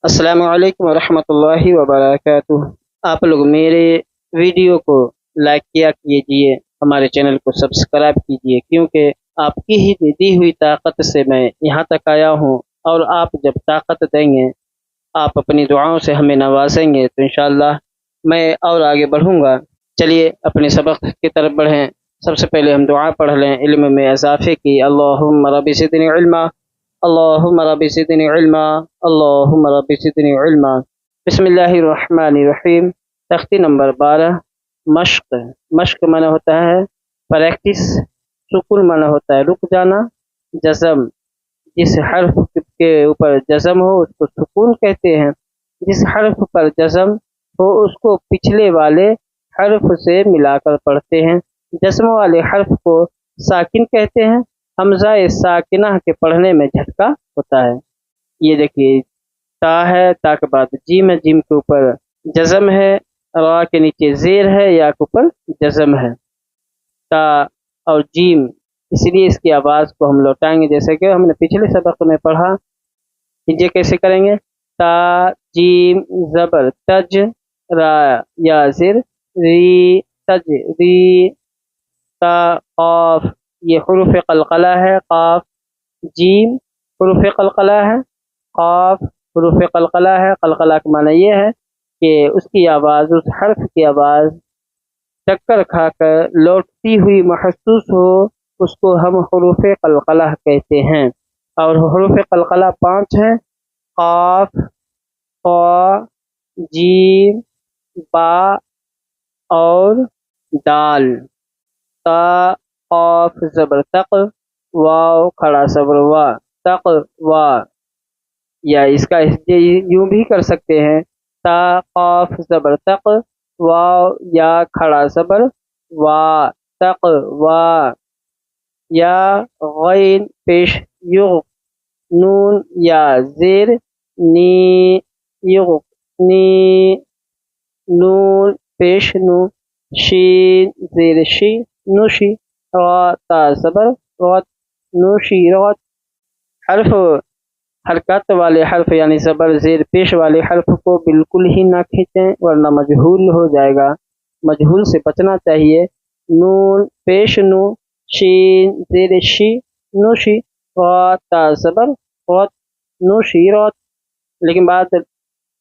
السلام علیکم ورحمۃ اللہ وبرکاتہ۔ آپ لوگ میرے ویڈیو کو لائک کیا کیجیے، ہمارے چینل کو سبسکرائب کیجیے، کیونکہ آپ کی ہی دی ہوئی طاقت سے میں یہاں تک آیا ہوں، اور آپ جب طاقت دیں گے، آپ اپنی دعاؤں سے ہمیں نوازیں گے تو انشاءاللہ میں اور آگے بڑھوں گا۔ چلیے اپنے سبق کی طرف بڑھیں۔ سب سے پہلے ہم دعا پڑھ لیں علم میں اضافے کی۔ اللہم رب زدنی علما، اللہم رب زدنی علما، اللہم رب زدنی علما۔ بسم اللہ الرحمن الرحیم۔ تختی نمبر 12، مشق۔ مشق معنی ہوتا ہے پریکٹس، سکون معنی ہوتا ہے رک جانا، جزم جس حرف کے اوپر جزم ہو اس کو سکون کہتے ہیں، جس حرف پر جزم ہو اس کو پچھلے والے حرف سے ملا کر پڑھتے ہیں۔ جزم والے حرف کو ساکن کہتے ہیں۔ حمزہ ساکنہ کے پڑھنے میں جھٹکا ہوتا ہے۔ یہ دیکھیے تا ہے، تا کے بعد جیم ہے، جیم کے اوپر جزم ہے، را کے نیچے زیر ہے، یا کے اوپر جزم ہے۔ تا اور جیم، اس لیے اس کی آواز کو ہم لوٹائیں گے جیسے کہ ہم نے پچھلے سبق میں پڑھا۔ یہ کیسے کریں گے؟ تا جیم زبر تج، را یا زر ری تج ری، تا قاف یہ حروف قلقلہ ہے، قاف جیم حروف قلقلہ ہے، قاف حروف قلقلہ ہے۔ قلقلہ کا معنی یہ ہے کہ اس کی آواز، اس حرف کی آواز ٹکر کھا کر لوٹتی ہوئی محسوس ہو، اس کو ہم حروف قلقلہ کہتے ہیں۔ اور حروف قلقلہ 5 ہیں: قاف، قا، جیم، با اور دال۔ تا قاف زبر تق، واو کھڑا صبر وا، تق وا، یا اس کا یوں بھی کر سکتے ہیں: تا قاف زبر تق، واو یا کھڑا صبر وا، تق وا، یا غین پیش یغ، نون یا زیر نی، یغ نی، نون پیش نو، شین زیر شی نوشی، را تا صبر روت، نوشی روت۔ حرکت والے حرف یعنی زبر زیر پیش والے حرف کو بالکل ہی نہ کھینچیں ورنہ مجہول ہو جائے گا، مجہول سے بچنا چاہیے۔ نون پیش نو، شین زیر شی نوشی، را تا صبر روت، نوشی روت۔ لیکن بعد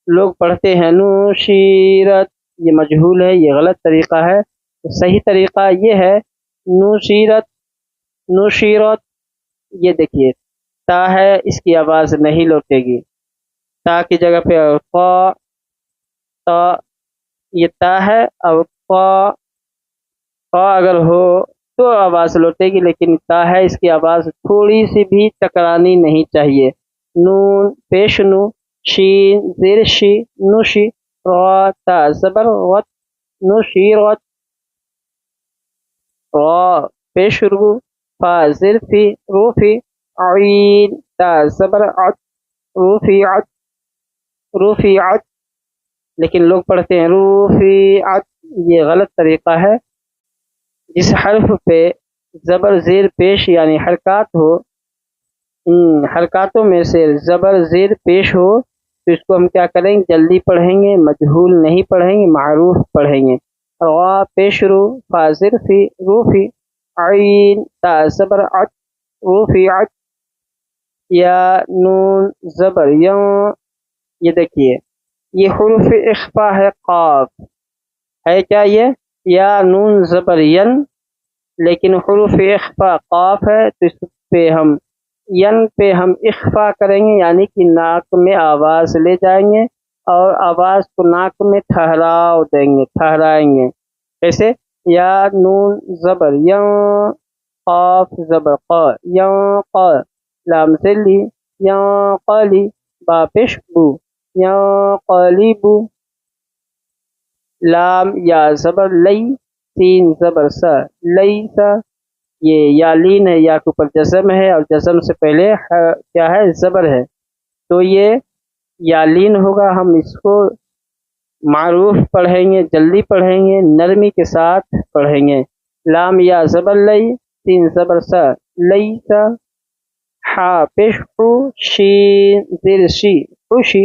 لوگ پڑھتے ہیں نوشیرت، یہ مجہول ہے، یہ غلط طریقہ ہے۔ صحیح طریقہ یہ ہے نوشیرت، نوشیرت۔ یہ دیکھیے تا ہے، اس کی آواز نہیں لوٹے گی، تا کی جگہ پہ قا، تا یہ تا ہے، اور قا اگر ہو تو آواز لوٹے گی، لیکن تا ہے اس کی آواز تھوڑی سی بھی ٹکرانی نہیں چاہیے۔ نون پیش نو، شین زیر شی نوشی، را تا زبر وت، نوشی روت۔ را پیش رو، فا زیر فی روفی، عین تا زبر عت، روفی عت، روفی عت۔ لیکن لوگ پڑھتے ہیں روفی عت، یہ غلط طریقہ ہے۔ جس حرف پہ زبر زیر پیش یعنی حرکات ہو، ان حرکاتوں میں سے زبر زیر پیش ہو تو اس کو ہم کیا کریں گے؟ جلدی پڑھیں گے، مجہول نہیں پڑھیں گے، معروف پڑھیں گے۔ را پیش رو، فا زیر فی روفی، عین تا زبر عت، روفی عت، یا نون زبر یوں۔ یہ دیکھیے یہ حروف اخفا ہے، قاف ہے کیا یہ؟ یا نون زبر ین، لیکن حروف اخفا قاف ہے تو اس پہ ہم ین پہ ہم اخفا کریں گے، یعنی کہ ناک میں آواز لے جائیں گے اور آواز کو ناک میں ٹھہراؤ دیں گے، ٹھہرائیں گے۔ کیسے؟ یا نون زبر یوں، قاف زبر قا، یوں قا، لام ذلی یوں قالی، با پیش بو، یوں قالی بو، لام یا زبر لئی، سین زبر سا، لئی سا، یہ یا لین ہے، یا کے اوپر جزم ہے اور جزم سے پہلے کیا ہے؟ زبر ہے، تو یہ یا لین ہوگا۔ ہم اس کو معروف پڑھیں گے، جلدی پڑھیں گے، نرمی کے ساتھ پڑھیں گے۔ لام یا زبر لئی، سین زبر سا، لئی سا، ہا پیش ہو، شین زیر شی خوشی،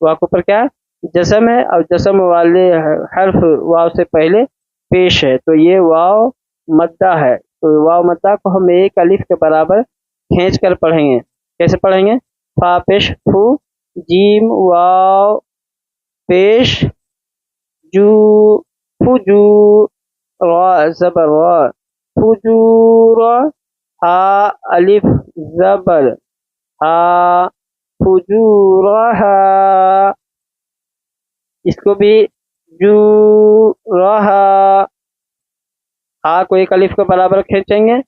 واو کے اوپر کیا ہے جزم ہے اور جزم والے حرف واو سے پہلے پیش ہے تو یہ واو مدہ ہے تو واو مدہ کو ہم ایک الف کے برابر کھینچ کر پڑھیں گے کیسے پڑھیں گے فا پیش فو جیم واو پیش جو فجو را زبر را فجور ہا الف زبر ہا فجورہا اس کو بھی جو رہا ہا کو ایک الف کے برابر کھینچیں گے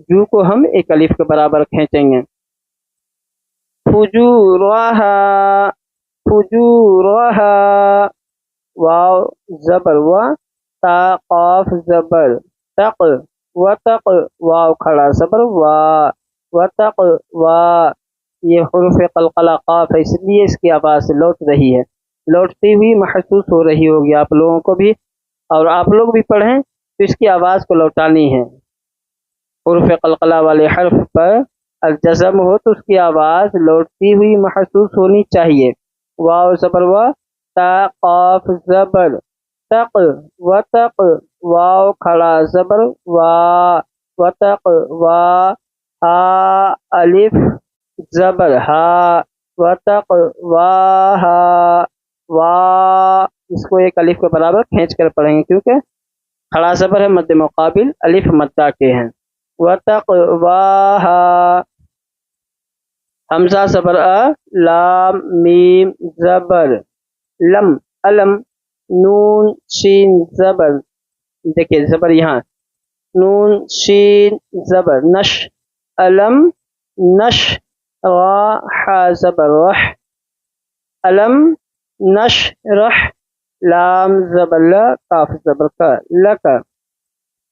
جو کو ہم ایک الف کے برابر کھینچیں گے فجورہا فجورہا واو زبر و تا قاف زبر تق و تق واو کھڑا زبر وا و تق وا یہ حروف قلقلہ قاف ہے اس لیے اس کی آواز لوٹ رہی ہے لوٹتی ہوئی محسوس ہو رہی ہوگی آپ لوگوں کو بھی اور آپ لوگ بھی پڑھیں تو اس کی آواز کو لوٹانی ہے حروف قلقلہ والے حرف پر الجزم ہو تو اس کی آواز لوٹتی ہوئی محسوس ہونی چاہیے واو زبر وا تا قاف زبر تق و تق واو کھڑا زبر وا و تق وا ہا الف زبر ہا و تق وا ہا وا اس کو ایک الف کے برابر کھینچ کر پڑھیں گے کیونکہ کھڑا زبر ہے مد مقابل الف مدہ کے ہیں و تق وا ہا حمزہ زبر لام میم زبر لم علم نون شین زبر دیکھیے زبر یہاں نون شین زبر نش علم نش را حا زبر رح علم نش رح لام زبر لا کاف زبر کا لک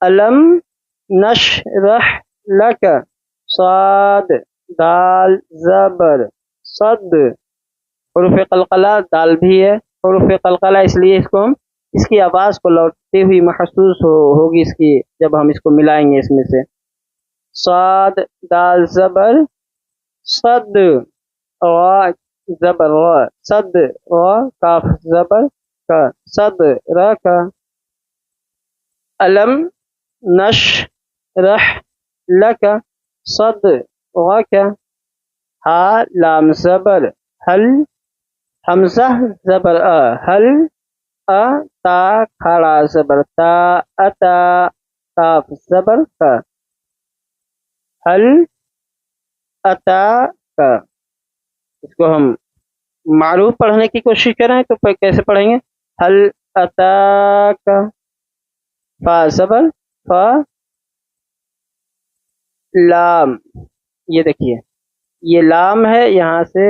علم نش رح لک صاد دال زبر صد حروف قلقلہ دال بھی ہے حروف قلقلہ اس لیے اس کو ہم اس کی آواز کو لوٹتے ہوئی محسوس ہوگی اس کی جب ہم اس کو ملائیں گے اس میں سے صاد دال زبر صد را زبر را صد را کاف زبر کا صد را کا علم نش رح لک صد را کا ہا لام زبر حل حمزہ زبر حل تا کھڑا زبر تا اتا کاف زبر کا حل اتا کا اس کو ہم معروف پڑھنے کی کوشش کریں تو کیسے پڑھیں گے حل اتا کا فا زبر فا لام یہ دیکھیے یہ لام ہے یہاں سے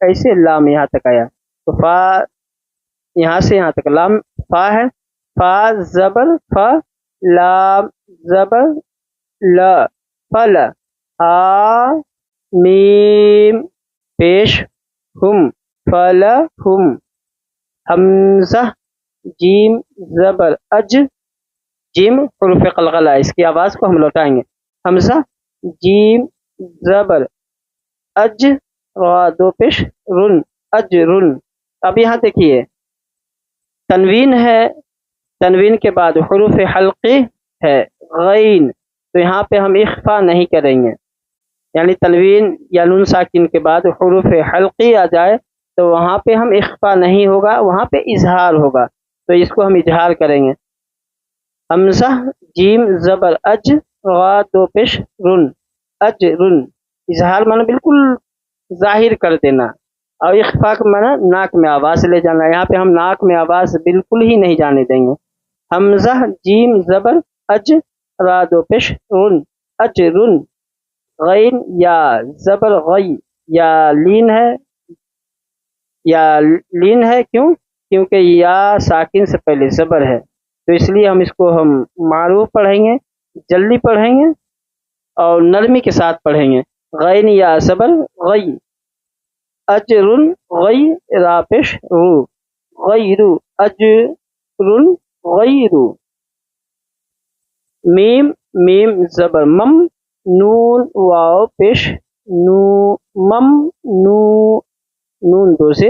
ایسے لام یہاں تک آیا تو فا یہاں سے یہاں تک لام فا ہے فا زبر فا لام زبر لا فل ہا میم پیش ہم فل ہم حمزہ جیم زبر اج جیم حروف قلقلہ اس کی آواز کو ہم لوٹائیں گے حمزہ جیم زبر اج را دو پیش رن اج رن اب یہاں دیکھیے تنوین ہے تنوین کے بعد حروف حلقی ہے غین تو یہاں پہ ہم اخفا نہیں کریں گے یعنی تنوین یا نون ساکن کے بعد حروف حلقی آ جائے تو وہاں پہ ہم اخفا نہیں ہوگا وہاں پہ اظہار ہوگا تو اس کو ہم اظہار کریں گے حمزہ جیم زبر اج را دو پیش رن اج رن اظہار مانا بالکل ظاہر کر دینا اور اخفا کا مانا ناک میں آواز لے جانا یہاں پہ ہم ناک میں آواز بالکل ہی نہیں جانے دیں گے حمزہ جیم زبر اج را دو پیش رن اج رن غین یا زبر غی یا لین ہے کیونکہ یا ساکن سے پہلے زبر ہے تو اس لیے ہم اس کو ہم معروف پڑھیں گے جلدی پڑھیں گے اور نرمی کے ساتھ پڑھیں گے غین یا زبر غی اجرن غی را پیش رو غیرو اجرن غیرو میم زبر مم نون واو پیش نو مم نو نون دو سے